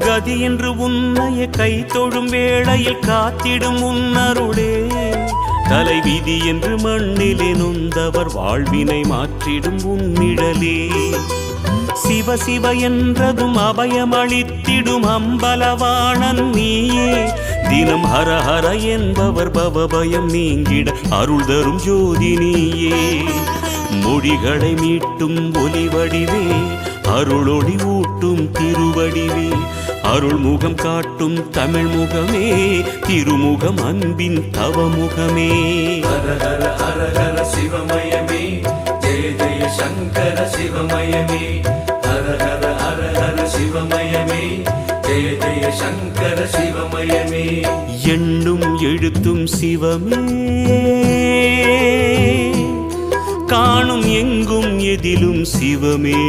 கதி என்று உன்னைய கை தொழும் வேளையில் காத்திடும் உன்னருளே தலைவிதி என்று மண்ணிலே நொந்தவர் வாழ்வினை மாற்றிடும் உன்னிழலே சிவ சிவ என்றதும் அபயமளித்திடும் அம்பலவாணன் நீயே தினம் ஹர ஹர என்பவர் பவபயம் நீங்கிட அருள் தரும் ஜோதி நீயே மொழிகளை மீட்டும் ஒலிவடிவே அருளொளி ஊட்டும் திருவடிவே அருள்முகம் காட்டும் தமிழ் முகமே திருமுகம் அன்பின் தவமுகமே ஹர ஹர ஹர ஹர சிவமயமே ஜெய ஜெய சங்கர சிவமயமே ஹர ஹர ஹர ஹர சிவமயமே ஜெய ஜெய சங்கர சிவமயமே எண்ணும் எழுத்தும் சிவமே காணும் எங்கும் எதிலும் சிவமே